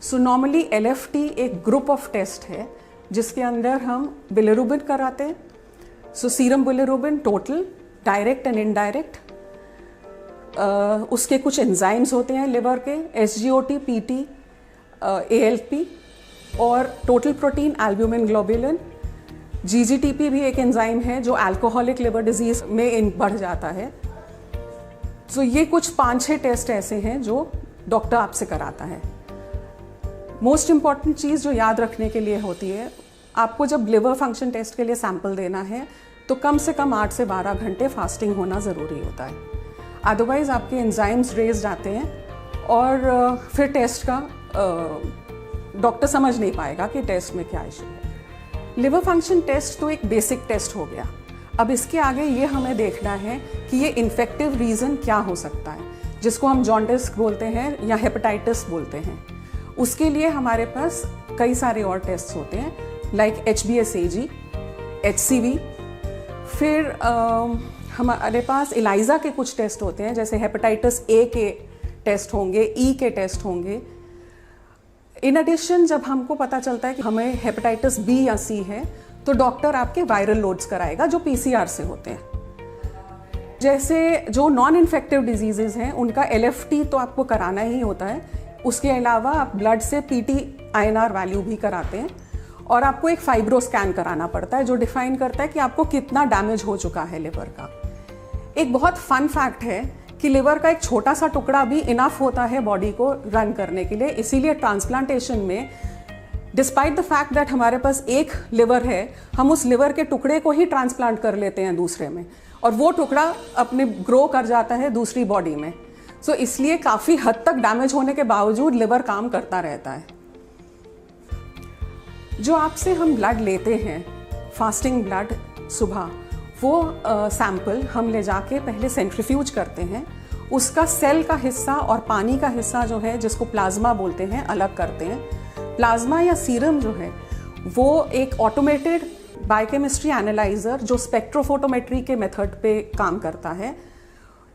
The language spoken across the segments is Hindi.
सो नॉर्मली LFT एक ग्रुप ऑफ टेस्ट है जिसके अंदर हम बिलिरुबिन कराते हैं। So serum bilirubin total, direct and indirect, उसके कुछ एंजाइम्स होते हैं लिवर के, SGOT, PT, ALP, और total protein albumin globulin. GGTP भी एक एंजाइम है जो अल्कोहलिक लिवर डिजीज में बढ़ जाता है। सो ये कुछ 5-6 टेस्ट ऐसे हैं जो डॉक्टर आपसे कराता है। मोस्ट इम्पॉर्टेंट चीज़ जो याद रखने के लिए होती है, आपको जब लिवर फंक्शन टेस्ट के लिए सैंपल देना है तो कम से कम 8 से 12 घंटे फास्टिंग होना ज़रूरी होता है। अदरवाइज़ आपके एंजाइम्स रेज जाते हैं और फिर टेस्ट का डॉक्टर समझ नहीं पाएगा कि टेस्ट में क्या इशू है। लिवर फंक्शन टेस्ट तो एक बेसिक टेस्ट हो गया। अब इसके आगे ये हमें देखना है कि ये इन्फेक्टिव रीज़न क्या हो सकता है, जिसको हम जॉन्डिस बोलते हैं या हेपेटाइटिस बोलते हैं। उसके लिए हमारे पास कई सारे और टेस्ट होते हैं, लाइक HBsAg, HCV। फिर हमारे पास ELISA के कुछ टेस्ट होते हैं, जैसे हेपेटाइटिस A के टेस्ट होंगे, E के टेस्ट होंगे। इन एडिशन जब हमको पता चलता है कि हमें हेपेटाइटिस B या C है तो डॉक्टर आपके वायरल लोड्स कराएगा जो PCR से होते हैं। जैसे जो नॉन इन्फेक्टिव डिजीजेज हैं उनका LFT तो आपको कराना ही होता है। उसके अलावा आप ब्लड से PT INR वैल्यू भी कराते हैं और आपको एक फाइब्रो स्कैन कराना पड़ता है जो डिफाइन करता है कि आपको कितना डैमेज हो चुका है लिवर का। एक बहुत फन फैक्ट है कि लिवर का एक छोटा सा टुकड़ा भी इनफ होता है बॉडी को रन करने के लिए। इसीलिए ट्रांसप्लांटेशन में डिस्पाइट द फैक्ट दैट हमारे पास एक लिवर है, हम उस लिवर के टुकड़े को ही ट्रांसप्लांट कर लेते हैं दूसरे में, और वो टुकड़ा अपने ग्रो कर जाता है दूसरी बॉडी में। सो इसलिए काफ़ी हद तक डैमेज होने के बावजूद लिवर काम करता रहता है। जो आपसे हम ब्लड लेते हैं, फास्टिंग ब्लड सुबह, वो सैंपल हम ले जाके पहले सेंट्रीफ्यूज करते हैं। उसका सेल का हिस्सा और पानी का हिस्सा जो है, जिसको प्लाज्मा बोलते हैं, अलग करते हैं। प्लाज्मा या सीरम जो है वो एक ऑटोमेटेड बायोकेमिस्ट्री एनालाइजर जो स्पेक्ट्रोफोटोमेट्री के मेथड पे काम करता है।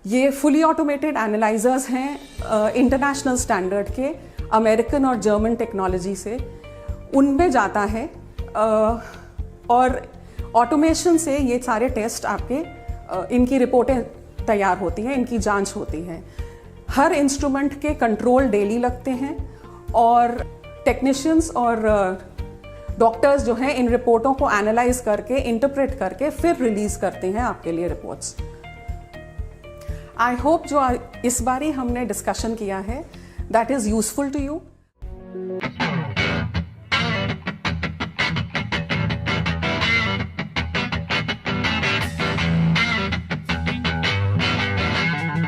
ये फुली ऑटोमेटेड एनालाइजर्स हैं इंटरनेशनल स्टैंडर्ड के, अमेरिकन और जर्मन टेक्नोलॉजी से। उनमें जाता है और ऑटोमेशन से ये सारे टेस्ट आपके इनकी रिपोर्टें तैयार होती हैं, इनकी जांच होती है। हर इंस्ट्रूमेंट के कंट्रोल डेली लगते हैं और टेक्नीशियंस और डॉक्टर्स जो हैं इन रिपोर्टों को एनालाइज करके, इंटरप्रेट करके फिर रिलीज करते हैं आपके लिए रिपोर्ट्स। आई होप जो इस बारी हमने डिस्कशन किया है that is useful to you.